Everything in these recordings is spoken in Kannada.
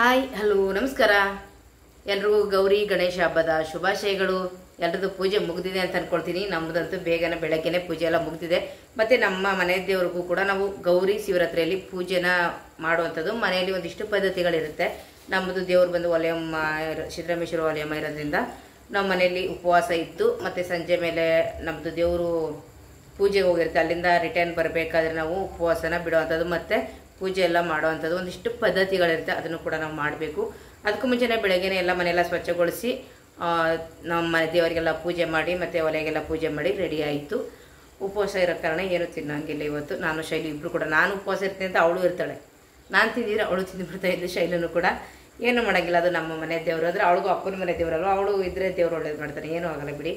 ಹಾಯ್ ಹಲೋ ನಮಸ್ಕಾರ ಎಲ್ರಿಗೂ ಗೌರಿ ಗಣೇಶ ಹಬ್ಬದ ಶುಭಾಶಯಗಳು. ಎಲ್ರದ್ದು ಪೂಜೆ ಮುಗಿದಿದೆ ಅಂತ ಅನ್ಕೊಳ್ತೀನಿ. ನಮ್ಮದಂತೂ ಬೇಗನೆ ಬೆಳಗ್ಗೆನೆ ಪೂಜೆ ಎಲ್ಲ ಮುಗಿದಿದೆ. ಮತ್ತು ನಮ್ಮ ಮನೆ ದೇವ್ರಿಗೂ ಕೂಡ ನಾವು ಗೌರಿ ಶಿವರಾತ್ರಿಯಲ್ಲಿ ಪೂಜೆನ ಮಾಡುವಂಥದ್ದು. ಮನೆಯಲ್ಲಿ ಒಂದಿಷ್ಟು ಪದ್ಧತಿಗಳಿರುತ್ತೆ. ನಮ್ಮದು ದೇವ್ರು ಬಂದು ವಲಯಮ್ಮ ಸಿದ್ದರಾಮೇಶ್ವರ ವಲಯಮ್ಮ ಇರೋದ್ರಿಂದ ನಮ್ಮ ಮನೆಯಲ್ಲಿ ಉಪವಾಸ ಇದ್ದು ಮತ್ತು ಸಂಜೆ ಮೇಲೆ ನಮ್ಮದು ದೇವರು ಪೂಜೆಗೆ ಹೋಗಿರುತ್ತೆ. ಅಲ್ಲಿಂದ ರಿಟರ್ನ್ ಬರಬೇಕಾದ್ರೆ ನಾವು ಉಪವಾಸನ ಬಿಡುವಂಥದ್ದು ಮತ್ತು ಪೂಜೆ ಎಲ್ಲ ಮಾಡುವಂಥದ್ದು ಒಂದಿಷ್ಟು ಪದ್ಧತಿಗಳಿರುತ್ತೆ. ಅದನ್ನು ಕೂಡ ನಾವು ಮಾಡಬೇಕು. ಅದಕ್ಕೂ ಮುಂಚೆನೇ ಬೆಳಗ್ಗೆನೇ ಎಲ್ಲ ಮನೆಯೆಲ್ಲ ಸ್ವಚ್ಛಗೊಳಿಸಿ ನಮ್ಮ ಮನೆ ದೇವರಿಗೆಲ್ಲ ಪೂಜೆ ಮಾಡಿ ಮತ್ತು ಒಲೆಗೆಲ್ಲ ಪೂಜೆ ಮಾಡಿ ರೆಡಿ ಆಯಿತು. ಉಪವಾಸ ಇರೋ ಕಾರಣ ಏನು ತಿನ್ನೋಂಗಿಲ್ಲ ಇವತ್ತು. ನಾನು ಶೈಲಿ ಇಬ್ಬರು ಕೂಡ, ನಾನು ಉಪವಾಸ ಇರ್ತೀನಿ ಅಂತ ಅವಳು ಇರ್ತಾಳೆ. ನಾನು ತಿಂದಿದ್ರೆ ಅವಳು ತಿಂದುಬಿಡ್ತಾ ಇದ್ದೆ. ಶೈಲನು ಕೂಡ ಏನು ಮಾಡೋಂಗಿಲ್ಲ. ಅದು ನಮ್ಮ ಮನೆ ದೇವರು ಅಂದರೆ ಅವಳಿಗೂ ಅಪ್ಪನ ಮನೆ ದೇವರಲ್ವ, ಅವಳು ಇದ್ದರೆ ದೇವರು ಒಳ್ಳೇದು ಮಾಡ್ತಾನೆ, ಏನೂ ಆಗಲ್ಲ ಬಿಡಿ.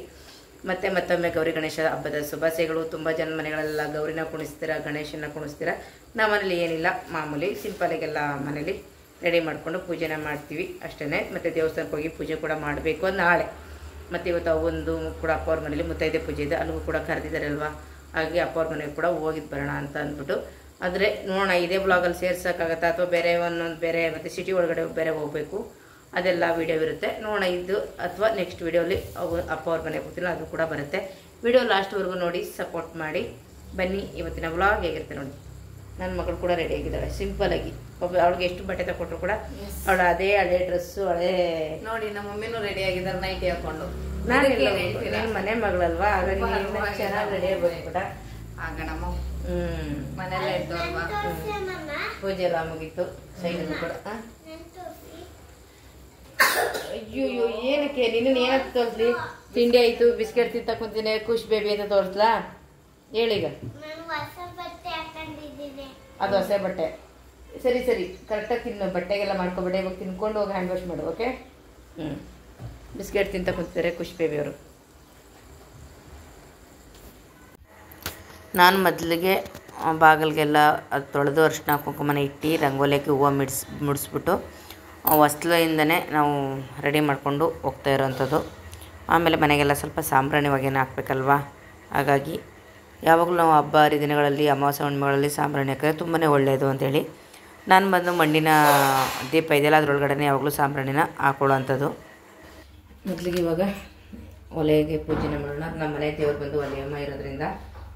ಮತ್ತೊಮ್ಮೆ ಗೌರಿ ಗಣೇಶ ಹಬ್ಬದ ಶುಭಾಶಯಗಳು. ತುಂಬ ಜನ ಮನೆಗಳೆಲ್ಲ ಗೌರಿನ ಕುಣಿಸ್ತೀರಾ, ಗಣೇಶನ ಕುಣಿಸ್ತೀರಾ. ನಮ್ಮ ಮನೇಲಿ ಏನಿಲ್ಲ, ಮಾಮೂಲಿ ಸಿಂಪಲಾಗೆಲ್ಲ ಮನೇಲಿ ರೆಡಿ ಮಾಡಿಕೊಂಡು ಪೂಜೆನ ಮಾಡ್ತೀವಿ ಅಷ್ಟೇ. ಮತ್ತು ದೇವಸ್ಥಾನಕ್ಕೆ ಹೋಗಿ ಪೂಜೆ ಕೂಡ ಮಾಡಬೇಕು ಅದು ನಾಳೆ. ಮತ್ತು ಇವತ್ತು ಒಂದು ಕೂಡ ಅಪ್ಪ ಅವ್ರ ಮನೇಲಿ ಮುತ್ತೈದೆ ಪೂಜೆ ಇದೆ, ಅಲ್ಲಿಗೂ ಕೂಡ ಕರೆದಿದ್ದಾರೆ ಅಲ್ವಾ. ಹಾಗೆ ಅಪ್ಪ ಅವ್ರ ಮನೆಗೆ ಕೂಡ ಹೋಗಿದ್ದು ಬರೋಣ ಅಂತ ಅಂದ್ಬಿಟ್ಟು. ಆದರೆ ನೋಡೋಣ ಇದೇ ಬ್ಲಾಗಲ್ಲಿ ಸೇರ್ಸೋಕ್ಕಾಗತ್ತಾ ಅಥವಾ ಬೇರೆ ಒಂದೊಂದು ಬೇರೆ ಮತ್ತು ಸಿಟಿ ಒಳಗಡೆ ಬೇರೆ ಹೋಗಬೇಕು, ಅದೆಲ್ಲ ವೀಡಿಯೋ ಇರುತ್ತೆ. ನೋಡೋಣ ಇದು ಅಥವಾ ನೆಕ್ಸ್ಟ್ ವೀಡಿಯೋಲಿ ಅಪ್ಪ ಅವ್ರ ಮನೆಗೆ ಹೋಗ್ತೀನಿ, ಅದು ಕೂಡ ಬರುತ್ತೆ. ವೀಡಿಯೋ ಲಾಸ್ಟ್ವರೆಗೂ ನೋಡಿ ಸಪೋರ್ಟ್ ಮಾಡಿ ಬನ್ನಿ. ಇವತ್ತಿನ ವ್ಲಾಗ್ ಹೇಗಿರುತ್ತೆ ನೋಡಿ. ನನ್ನ ಮಗಳು ಕೂಡ ರೆಡಿ ಆಗಿದ್ದಾಳೆ ಸಿಂಪಲಾಗಿ. ಅವಳಿಗೆ ಎಷ್ಟು ಬಟ್ಟೆ ತಗೊಟ್ರು ಕೂಡ ಅವಳು ಅದೇ ಹಳೆ ಡ್ರೆಸ್ಸು ಹಳೆ ನೋಡಿ. ನಮ್ಮ ಮಮ್ಮಿನೂ ರೆಡಿ ಆಗಿದ್ದಾರೆ ನೈಟಿ ಹಾಕೊಂಡು. ನಾನು ಮನೆ ಮಗಳಲ್ವಾ, ಹಾಗಾಗಿ ಚೆನ್ನಾಗಿ ರೆಡಿ ಆಗ್ಬಿಟ್ಟ ಆಗಣಮ್ಮ. ಮನೆಯಲ್ಲ ಇದ್ದು ಅಲ್ವಾ. ಪೂಜೆ ಎಲ್ಲ ಮುಗೀತು. ಶೈಲಿನೂ ಕೂಡ ಅಯ್ಯೋ ಏನಕ್ಕೆ ನಿನ್ನ ಏನಂತ ತೋರಿಸ್ಲಿ? ತಿಂಡಿ ಆಯ್ತು, ಬಿಸ್ಕೆಟ್ ತಿಂತ ಕುಂತೀನಿ, ಖುಷ್ ಬೇಬಿ ಅಂತ ತೋರಿಸ್ಲಾ? ಹೇಳೀಗ. ಅದು ಹೊಸ ಬಟ್ಟೆ. ಸರಿ ಕರೆಕ್ಟಾಗಿ ತಿನ್ನು, ಬಟ್ಟೆಗೆಲ್ಲ ಮಾಡ್ಕೊಬೇಡ. ಇವಾಗ ತಿನ್ಕೊಂಡು ಹೋಗಿ ಹ್ಯಾಂಡ್ ವಾಶ್ ಮಾಡು, ಓಕೆ? ಬಿಸ್ಕೆಟ್ ತಿಂತ ಕುಂತಿದ್ದಾರೆ ಖುಷ್ ಬೇಬಿ ಅವರು. ನಾನು ಮೊದಲಿಗೆ ಬಾಗಿಲಿಗೆಲ್ಲ ಅದು ತೊಳೆದು ಅರಿಶಿನ ಕುಂಕುಮನ ಇಟ್ಟು ರಂಗೋಲಿಗೆ ಹೂವು ಮುಡಿಸ್ಬಿಟ್ಟು ಹೊಸ್ಲಿಂದನೇ ನಾವು ರೆಡಿ ಮಾಡಿಕೊಂಡು ಹೋಗ್ತಾ ಇರೋವಂಥದ್ದು. ಆಮೇಲೆ ಮನೆಗೆಲ್ಲ ಸ್ವಲ್ಪ ಸಾಂಬ್ರಾಣಿ ಹೊಗೆನ ಹಾಕ್ಬೇಕಲ್ವಾ. ಹಾಗಾಗಿ ಯಾವಾಗಲೂ ನಾವು ಹಬ್ಬ ಹರಿದಿನಗಳಲ್ಲಿ ಅಮಾವಾಸ್ಯೆ ಹುಣ್ಣಿಮೆಗಳಲ್ಲಿ ಸಾಂಬ್ರಾಣಿ ಹಾಕಿದ್ರೆ ತುಂಬಾ ಒಳ್ಳೆಯದು ಅಂಥೇಳಿ ನಾನು ಬಂದು ಮಣ್ಣಿನ ದೀಪ ಇದೆಯಲ್ಲ ಅದರೊಳಗಡೆ ಯಾವಾಗಲೂ ಸಾಂಬ್ರಾಣಿನ ಹಾಕೊಳ್ಳೋವಂಥದ್ದು. ಮೊದಲಿಗೆ ಇವಾಗ ಒಲೆಗೆ ಪೂಜೆನ ಮಾಡೋಣ. ನಮ್ಮ ಮನೆ ದೇವರು ಬಂದು ಒಲೆಯಮ್ಮ ಇರೋದ್ರಿಂದ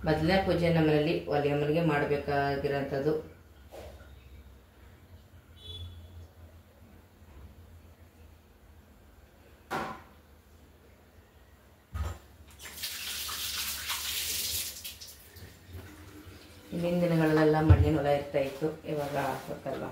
ಮೊದಲನೇ ಪೂಜೆ ನಮ್ಮ ಮನೇಲಿ ಒಲೆಯಮ್ಮನಿಗೆ ಮಾಡಬೇಕಾಗಿರೋಂಥದ್ದು. ಹಿಂದಿನ ದಿನಗಳಲ್ಲೆಲ್ಲ ಮಣ್ಣಿನ ಹೊಲ ಇರ್ತಾ ಇತ್ತು, ಇವಾಗ ಹಾಕ್ಬೇಕಲ್ವ.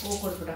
ಹೂ ಕೊಟ್ಬಿಡ.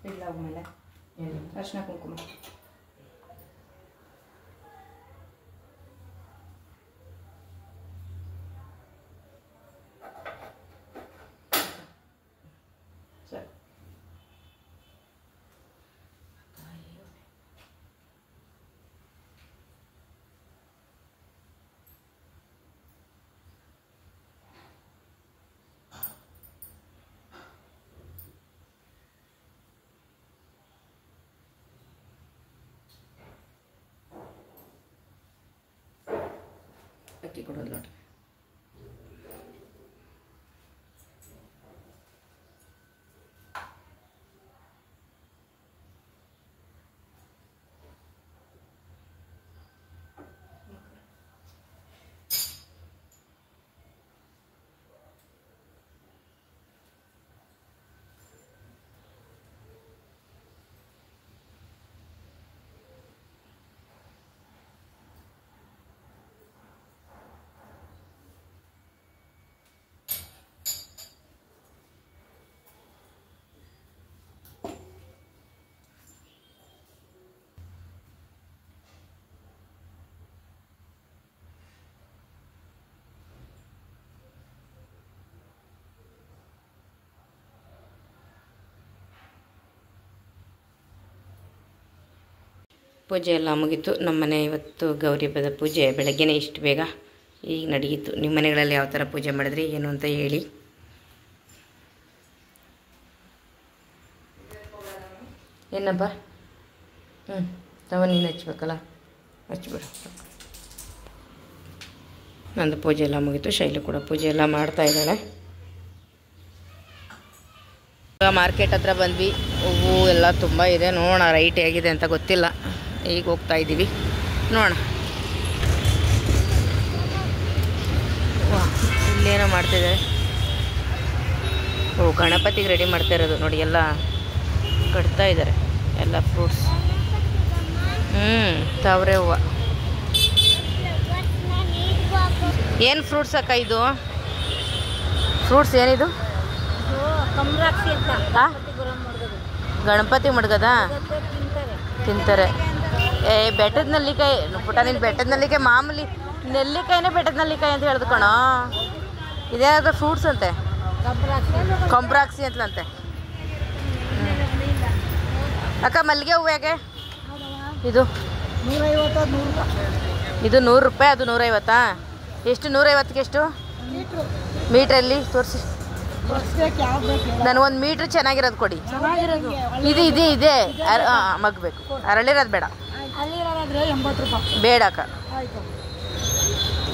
ಇಲ್ಲ ಆಮೇಲೆ ಅರಿಶಿನ ಕುಂಕುಮ ಸರಿ. ಅಕ್ಕಿ ಕೊಡೋದು ನೋಡಿ. ಪೂಜೆ ಎಲ್ಲ ಮುಗೀತು. ನಮ್ಮನೆ ಇವತ್ತು ಗೌರಿ ಹಬ್ಬದ ಪೂಜೆ ಬೆಳಗ್ಗೆನೇ ಇಷ್ಟು ಬೇಗ ಈಗ ನಡೆಯಿತು. ನಿಮ್ಮ ಮನೆಗಳಲ್ಲಿ ಯಾವ ಥರ ಪೂಜೆ ಮಾಡಿದ್ರಿ ಏನು ಅಂತ ಹೇಳಿ. ಏನಪ್ಪ ತವ ನೀನು ಹಚ್ಬೇಕಲ್ಲ, ಹಚ್ಬಿಡು. ನಂದು ಪೂಜೆ ಎಲ್ಲ ಮುಗೀತು. ಶೈಲಿ ಕೂಡ ಪೂಜೆ ಎಲ್ಲ ಮಾಡ್ತಾ ಇದ್ದಾಳೆ. ಮಾರ್ಕೆಟ್ ಹತ್ರ ಬಂದ್ವಿ. ಹೂವು ಎಲ್ಲ ತುಂಬ ಇದೆ. ನೋಡೋಣ ರೈಟ್ ಹೇಗಿದೆ ಅಂತ ಗೊತ್ತಿಲ್ಲ. ಈಗ ಹೋಗ್ತಾ ಇದ್ದೀವಿ, ನೋಡೋಣ. ಇಲ್ಲೇನೋ ಮಾಡ್ತಿದ್ದಾರೆ. ಓ, ಗಣಪತಿಗೆ ರೆಡಿ ಮಾಡ್ತಾ ಇರೋದು ನೋಡಿ. ಎಲ್ಲ ಕಟ್ತಾ ಇದ್ದಾರೆ, ಎಲ್ಲ ಫ್ರೂಟ್ಸ್. ತಾವರೆ ಹೂವು. ಏನು ಫ್ರೂಟ್ಸ್ ಅಕ್ಕ ಇದು? ಫ್ರೂಟ್ಸ್ ಏನಿದು? ಗಣಪತಿ ಮಡ್ಗದ ತಿಂತಾರೆ. ಬೆಟ್ಟದ ನೆಲ್ಲಿಕಾಯಿ ಪುಟ, ನೀನು ಬೆಟ್ಟದ ನೆಲ್ಲಿಕಾಯಿ ಮಾಮೂಲಿ ನೆಲ್ಲಿಕಾಯಿನೇ ಬೆಟ್ಟದ ನೆಲ್ಲಿಕಾಯಿ ಅಂತ ಹೇಳ್ದು ಕಣೋ. ಇದ್ಯಾವುದು ಫ್ರೂಟ್ಸ್ ಅಂತೆ, ಕಂಬ್ರಾಕ್ಸಿ ಅಂತಲಂತೆ. ಅಕ್ಕ ಮಲ್ಲಿಗೆ ಹೂವು ಹೇಗೆ ಇದು? ಇದು 100 ರೂಪಾಯಿ, ಅದು 150. ಎಷ್ಟು? 150ಗೆ ಎಷ್ಟು ಮೀಟ್ರಲ್ಲಿ ತೋರಿಸಿ. ನನಗೊಂದು ಮೀಟ್ರ್ ಚೆನ್ನಾಗಿರೋದು ಕೊಡಿ. ಇದೆ ಮಗ್ಬೇಕು. ಅರಳಿರೋದು ಬೇಡ, ಬೇಡ ಅಕ್ಕ.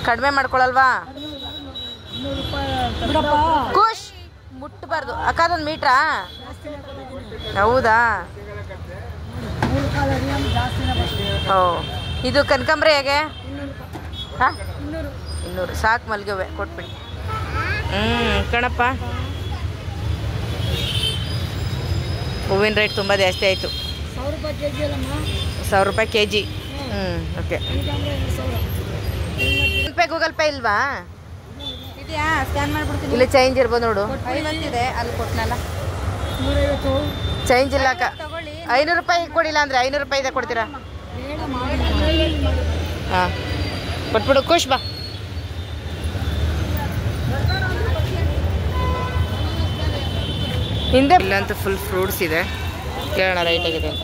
ಕಡಿಮೆ ಮಾಡ್ಕೊಳಲ್ವಾ? ಖುಷ್ ಮುಟ್ಟಬಾರ್ದು ಅಕ್ಕ. ಅದೊಂದು ಮೀಟ್ರಾ? ಹೌದಾ? ಓ, ಇದು ಕನಕಾಂಬ್ರಿ ಹೇಗೆ? ಹಾಂ, 200 ಸಾಕು. ಮಲ್ಲಿಗೆ ಹೂವೆ ಕೊಟ್ಬಿಡಿ. ಕಣಪ್ಪ, ಹೂವಿನ ರೇಟ್ ತುಂಬ ಜಾಸ್ತಿ ಆಯಿತು. 1,000 ರೂಪಾಯಿ kg. Okay. PhonePe Google pay ಇಲ್ವಾ? ಇದೆಯಾ? ಸ್ಕ್ಯಾನ್ ಮಾಡಿಬಿಡ್ತೀನಿ. ಇಲ್ಲ, ಚೇಂಜ್ ಇರ್ಬೋದು ನೋಡು. 50 ಇದೆ, ಅಲ್ಲಿ ಕೊಟ್ಟನಲ್ಲ. ಚೇಂಜ್ ಇಲ್ಲ ಅಕ್ಕ. 500 ರೂಪಾಯಿ ಕೊಡಿಲ್ಲ ಅಂದರೆ 500 ರೂಪಾಯಿ ಇದೆ ಕೊಡ್ತೀರಾ? ಹಾಂ, ಕೊಟ್ಬಿಡು. ಖುಷ್ ಬಾ. ಹಿಂದೆ ಇಲ್ಲಂತೂ ಫುಲ್ ಫ್ರೂಟ್ಸ್ ಇದೆ. ಕೇಳೋಣ ರೈಟ್ ಆಗಿದೆ ಅಂತ.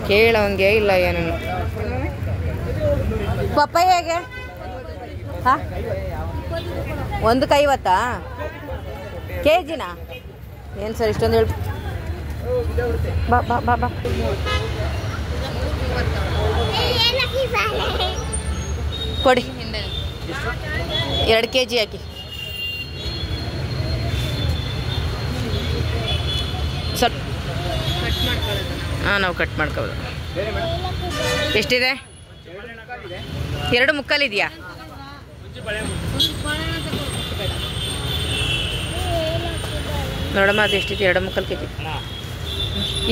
ಕೇಳೋಂಗೆ ಇಲ್ಲ ಏನನ್ನು. ಪಪ್ಪಾಯ ಹೇಗೆ? ಹಾಂ, 150 kg? ಏನು ಸರ್ ಇಷ್ಟೊಂದು ಹೇಳಿ. ಬಾ ಬಾ ಬಾ ಬಾ. ಕೊಡಿ 2 kg ಹಾಕಿ. ಸ್ವಲ್ಪ ಹಾಂ, ನಾವು ಕಟ್ ಮಾಡ್ಕೋಬೋದು. ಎಷ್ಟಿದೆ? 2 ಮುಕ್ಕಾಲು ಇದೆಯಾ? ನೋಡಮ್ಮ, ಅದು ಎಷ್ಟಿದೆ? 2 ಮುಕ್ಕಾಲು kg.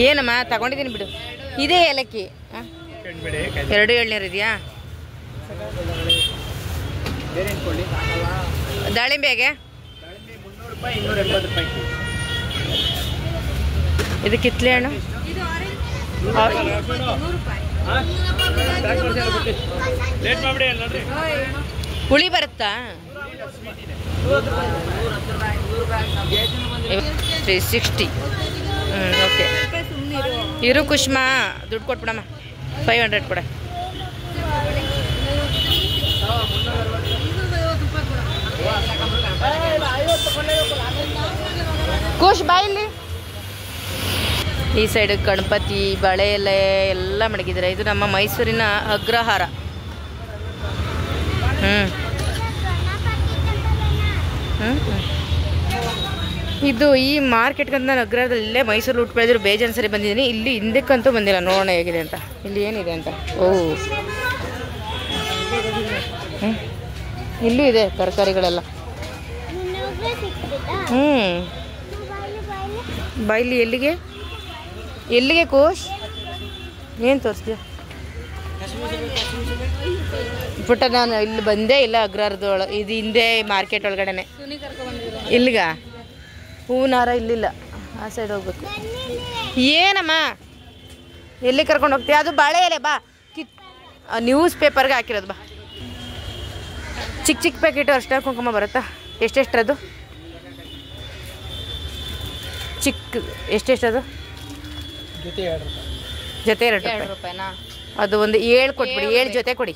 ಏನಮ್ಮ ತಗೊಂಡಿದ್ದೀನಿ ಬಿಡು. ಇದೇ ಏಲಕ್ಕಿ. 2 ಎಳ್ನೀರು ಇದೆಯಾ? ದಾಳಿಂಬೆ ಹೇಗೆ? ಇದು ಕಿತ್ಲೆ ಹಣ್ಣು ಹುಳಿ ಬರುತ್ತಾ? 360. ಓಕೆ. ಇರು ಕುಷ್ಮಾ, ದುಡ್ಡು ಕೊಟ್ಬಿಡಮ್ಮ. 500 ಕೊಡ. ಖುಷ್ ಬಾಯಿಲಿ. ಈ ಸೈಡ್ ಗಣಪತಿ, ಬಳೆ ಎಲೆ ಎಲ್ಲ ಮಡಗಿದ್ದಾರೆ. ಇದು ನಮ್ಮ ಮೈಸೂರಿನ ಅಗ್ರಹಾರ. ಇದು ಈ ಮಾರ್ಕೆಟ್ಗಂತ ನಾನು ಅಗ್ರಹಾರದಲ್ಲಿ ಇಲ್ಲೇ ಮೈಸೂರು ಊಟ ಬೆಳೆದ್ರು ಬೇಜಾನ್ ಸರಿ ಬಂದಿದ್ದೀನಿ. ಇಲ್ಲಿ ಹಿಂದಕ್ಕಂತೂ ಬಂದಿಲ್ಲ. ನೋಡೋಣ ಹೇಗಿದೆ ಅಂತ. ಇಲ್ಲಿ ಏನಿದೆ ಅಂತ. ಓ, ಇಲ್ಲೂ ಇದೆ ತರಕಾರಿಗಳೆಲ್ಲ. ಬಾಯ್ಲಿ ಎಲ್ಲಿಗೆ ಎಲ್ಲಿಗೆ ಕೋಶ್? ಏನು ತೋರಿಸ್ತೀಯ ಪುಟ್ಟ? ನಾನು ಇಲ್ಲಿ ಬಂದೇ ಇಲ್ಲ ಅಗ್ರಹಾರದೊಳಗೆ. ಇದು ಹಿಂದೆ ಮಾರ್ಕೆಟ್ ಒಳಗಡೆನೆ. ಇಲ್ಲಿಗ ಹೂವಿನಾರ ಇಲ್ಲಿಲ್ಲ, ಆ ಸೈಡ್ ಹೋಗ್ಬೇಕು. ಏನಮ್ಮ ಎಲ್ಲಿ ಕರ್ಕೊಂಡು ಹೋಗ್ತೀಯ? ಅದು ಬಾಳೆ ಎಲೆ. ಬಾ, ನ್ಯೂಸ್ ಪೇಪರ್ಗೆ ಹಾಕಿರೋದು. ಬಾ, ಚಿಕ್ಕ ಚಿಕ್ಕ ಪ್ಯಾಕೆಟು ಅರ್ಶಿನ ಕುಂಕುಮ ಬರುತ್ತಾ? ಎಷ್ಟೆಷ್ಟರದು? ಚಿಕ್ಕ ಎಷ್ಟೆಷ್ಟದು ಜೊತೆ 2 ರೂಪಾಯಿ. 2 ರೂಪಾಯಿನಾ? ಅದು ಒಂದು 7 ಕೊಟ್ಬಿಡಿ. 7 ಜೊತೆ ಕೊಡಿ.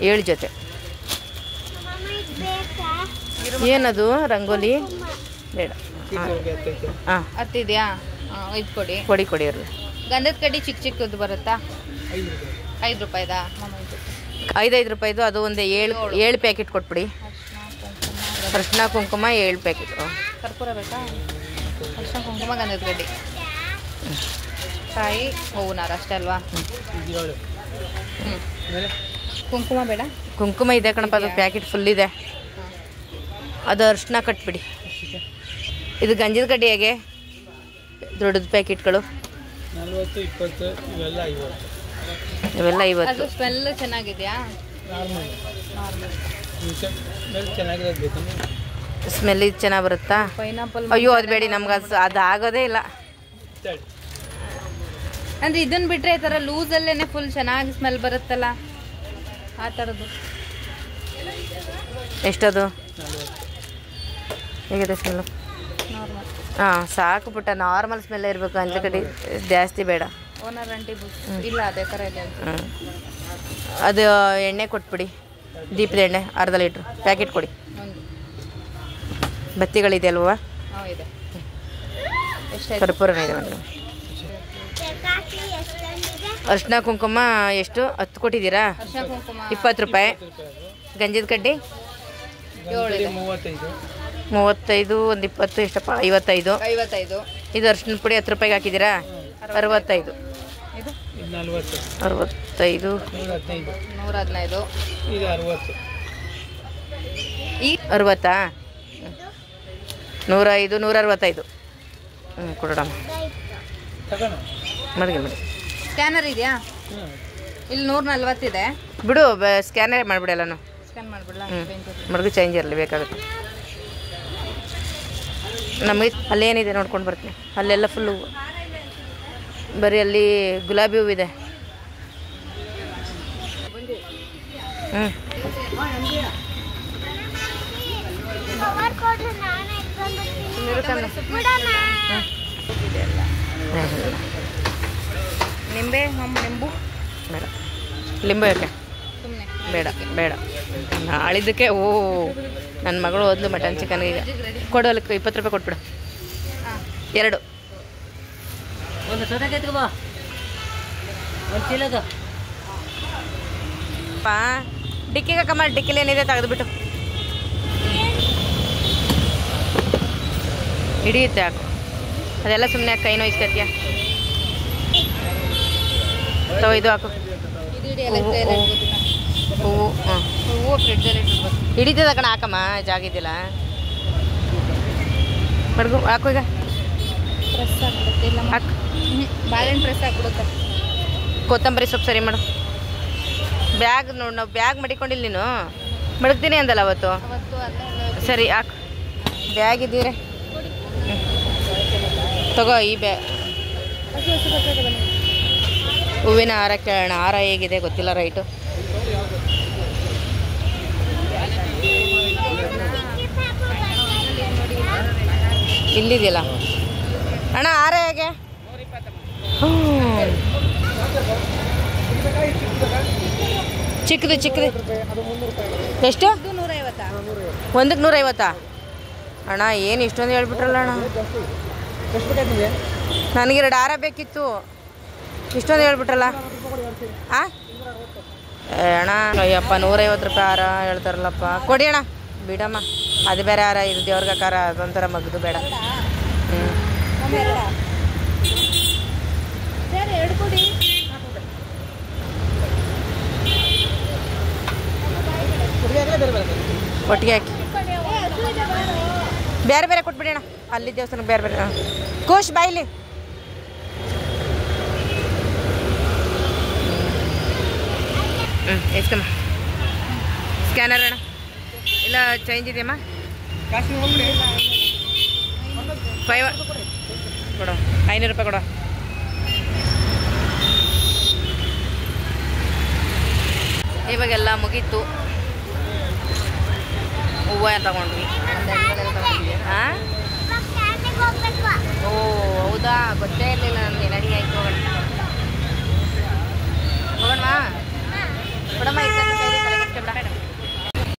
7 ಜೊತೆ. ಏನದು ರಂಗೋಲಿ ಬೇಡ. ಹಾಂ ಹತ್ತಿದೆಯಾ? ಇದು ಕೊಡಿ. ಕೊಡಿ ಕೊಡಿ ಅವ್ರು. ಗಂಧದ ಕಡ್ಡಿ ಚಿಕ್ಕ ಚಿಕ್ಕದು ಬರುತ್ತಾ? 5 ರೂಪಾಯಿದಾ? 5 ರೂಪಾಯಿದು. ಅದು ಒಂದು 7 ಪ್ಯಾಕೆಟ್ ಕೊಟ್ಬಿಡಿ. ಅರಿಶಿನ ಕುಂಕುಮ 7 ಪ್ಯಾಕೆಟ್. ಕರ್ಪೂರ ಬೇಕಾ? ಅರಿಶಿನ ಕುಂಕುಮ ಗಂಧದ ಕಡ್ಡಿ ಕಾಯಿ ಹೂವಿನಾರ ಅಷ್ಟೇ ಅಲ್ವಾ? ಕುಂಕುಮ ಬೇಡ? ಕುಂಕುಮ ಇದೆ ಕಣಪ್ಪ, ಅದು ಪ್ಯಾಕೆಟ್ ಫುಲ್ ಇದೆ. ಅದು ಅರಿಶಿನ ಕಟ್ಬಿಡಿ. ಇದು ಗಂಜದ ಕಡ್ಡಿ ಹೇಗೆ? ದೊಡ್ಡದು ಪ್ಯಾಕೆಟ್ಗಳು 40, 20 ಇವೆಲ್ಲ 50. ಅದು ಸ್ಮೆಲ್ ಚೆನ್ನಾಗಿದೆಯಾ? ಸ್ಮೆಲ್ ಇದು ಚೆನ್ನಾಗಿ ಬರುತ್ತಾ? ಪೈನಾಪಲ್. ಅಯ್ಯೋ ಅದು ಬೇಡಿ, ನಮ್ಗೆ ಅದು ಆಗೋದೇ ಇಲ್ಲ. ಅಂದರೆ ಇದನ್ನು ಬಿಟ್ಟರೆ ಈ ಥರ ಲೂಸಲ್ಲೇ ಫುಲ್ ಚೆನ್ನಾಗಿ ಸ್ಮೆಲ್ ಬರುತ್ತಲ್ಲ ಆ ಥರದ್ದು. ಎಷ್ಟದು? ಹೇಗಿದೆ ಸ್ಮೆಲ್ಲು? ನಾರ್ಮಲ್. ಹಾಂ ಸಾಕು ಪುಟ್ಟ, ನಾರ್ಮಲ್ ಸ್ಮೆಲ್ ಇರಬೇಕು. ಅಂತ ಕಡೆ ಜಾಸ್ತಿ ಬೇಡ. ಓನರ್ ಆಂಟಿ ಬುಸ್ ಇಲ್ಲ ಅದೇ ಥರ ಇದೆ ಅಂತ. ಅದು ಎಣ್ಣೆ ಕೊಟ್ಬಿಡಿ. ದೀಪದ ಎಣ್ಣೆ ಅರ್ಧ ಲೀಟ್ರ್ ಪ್ಯಾಕೆಟ್ ಕೊಡಿ. ಬತ್ತಿಗಳಿದೆ ಅಲ್ವಾ? ಇದೆ. ಕರ್ಪೂರನೇ ಇದೆ ಒಂದು. ಅರಿಶಿನ ಕುಂಕುಮ ಎಷ್ಟು? 10 ಕೊಟ್ಟಿದ್ದೀರಾ? ಅರಿಶಿನ ಕುಂಕುಮ 20 ರೂಪಾಯಿ. ಗಂಜದ ಕಡ್ಡಿ 35, ಒಂದು 20 ಎಷ್ಟಪ್ಪ? 55. ಇದು ಅರಿಶಿನ ಪುಡಿ 10 ರೂಪಾಯಿಗೆ ಹಾಕಿದ್ದೀರಾ? 65. ಇದು 65, 115. ಇದು 60. ಈ 60. 105, 165. ಕೊಡೋಣ ಮಡಗಿ ಮಾಡಿ. ಸ್ಕ್ಯಾನರ್ ಇದೆಯಾ? ಇಲ್ಲಿ 140 ಇದೆ. ಬಿಡು, ಸ್ಕ್ಯಾನರ್ ಮಾಡಿಬಿಡಿ ಎಲ್ಲನೂ. ಸ್ಕ್ಯಾನ್ ಮಾಡಿಬಿಡಲ್ಲ? ಮಡಗು ಚೇಂಜ್ ಇರಲಿ, ಬೇಕಾಗುತ್ತೆ ನಮಗೆ. ಅಲ್ಲೇನಿದೆ ನೋಡ್ಕೊಂಡು ಬರ್ತೀನಿ. ಅಲ್ಲೆಲ್ಲ ಫುಲ್ಲು ಬರೀ ಅಲ್ಲಿ ಗುಲಾಬಿ ಹೂವಿದೆ. ನಿಂಬೆ ನಿಂಬು ಬೇಡ. ಲಿಂಬು ಯಾಕೆ? ಸುಮ್ಮನೆ ಬೇಡ ಬೇಡ. ನಾಳಿದ್ದಕ್ಕೆ ನನ್ನ ಮಗಳು ಓದ್ಲು ಮಟನ್ ಚಿಕನ್. ಈಗ ಕೊಡು, ಅಲ್ಲಿ 20 ರೂಪಾಯಿ ಕೊಟ್ಬಿಡು. 2 ಒಂದು ಸೊದಕ್ಕೆ ಎತ್ಕೋ ಒಂದು ಚೀಲದ ಪಾ ಡಿಕ್ಕಿಗೆ ಕಮ್ಮ. ಡಿಕ್ಕಿಲಿ ಏನಿದೆ ತೆಗೆದುಬಿಟ್ಟು ಹಿಡಿಯುತ್ತೆ. ಹಾಕು. ಅದೆಲ್ಲ ಸುಮ್ಮನೆ ಕೈ ನೋಯಿಸ್ಕತ್ಯ. ತಗೋ ಇದು ಹಾಕು. ಹೂವು. ಹಾಂ ಹೂವು ಫ್ರಿಡ್ಜಲ್ಲಿ ಇಟ್ಬಿಡ್ಬೋದು. ಹಿಡಿತದ ಕಣ. ಹಾಕಮ್ಮ, ಜಾಗ ಇದೆಯಲ್ಲ. ಮಡ್ಗು ಹಾಕು. ಈಗ ಪ್ರೆಸ್ ಆಗ್ಬಿಡುತ್ತೆ. ಇಲ್ಲ ಹಾಕು. ಬಾಳೆಹಣ್ಣು ಪ್ರೆಸ್ ಆಗ್ಬಿಡುತ್ತೆ. ಕೊತ್ತಂಬರಿ ಸೊಪ್ಪು ಸರಿ ಮಾಡು. ಬ್ಯಾಗ್ ನೋಡಿ, ನಾವು ಬ್ಯಾಗ್ ಮಡಿಕೊಂಡಿಲ್ಲ. ನೀನು ಮಡಗ್ತೀನಿ ಅಂದಲ್ಲ ಅವತ್ತು. ಅವತ್ತು ಅಲ್ಲೇ ಸರಿ ಹಾಕು. ಬ್ಯಾಗ್ ಇದ್ದೀವ್ರೆ. ತಗೋ ಈ ಬ್ಯಾಗ್. ಹೂವಿನ ಹಾರ ಕೇಳೋಣ. ಹಾರ ಹೇಗಿದೆ ಗೊತ್ತಿಲ್ಲ ರೈಟು. ಇಲ್ಲಿದೆಯಲ್ಲ ಅಣ್ಣ ಹಾರ ಹೇಗೆ? ಚಿಕ್ಕದು ಚಿಕ್ಕದು ಎಷ್ಟು? 150. ಒಂದಕ್ಕೆ 150. ಅಣ್ಣ ಏನು ಇಷ್ಟೊಂದು ಹೇಳ್ಬಿಟ್ರಲ್ಲ ಅಣ್ಣ. ನನಗೆ 2 ಹಾರ ಬೇಕಿತ್ತು. ಇಷ್ಟೊಂದು ಹೇಳ್ಬಿಟ್ರಲ್ಲ. ಹಾಂ ಅಣ್ಣ ಅಯ್ಯಪ್ಪ 150 ರೂಪಾಯಿ ಹಾರ ಹೇಳ್ತಾರಲ್ಲಪ್ಪ. ಕೊಡಿ ಅಣ್ಣ. ಬಿಡಮ್ಮ, ಅದು ಬೇರೆ ಹಾರ. ಇದು ದೇವ್ರಿಗೆ ಕಾರ ಅದೊಂಥರ ಮಗ್ದು ಬೇಡ. ಒಟ್ಟಿಗೆ ಹಾಕಿ ಬೇರೆ ಬೇರೆ ಕೊಟ್ಬಿಡಿ ಅಣ್ಣ. ಅಲ್ಲಿ ದೇವಸ್ಥಾನಕ್ಕೆ ಬೇರೆ ಬೇರೆ. ಕೋಶ್ ಬಾಯಿಲಿ. ಎಷ್ಟಮ್ಮ? ಸ್ಕ್ಯಾನರ್ ಅಣ್ಣ ಇಲ್ಲ ಚೇಂಜ್ ಇದೆಯಮ್ಮ? 5 ಕೊಡು. 500 ರೂಪಾಯಿ ಕೊಡು. ಇವಾಗೆಲ್ಲ ಮುಗೀತು. ಹೂವು ತಗೊಂಡ್ವಿ. ಹಾಂ ಹೌದಾ, ಗೊತ್ತೇ ಇರಲಿಲ್ಲ ನನಗೆ.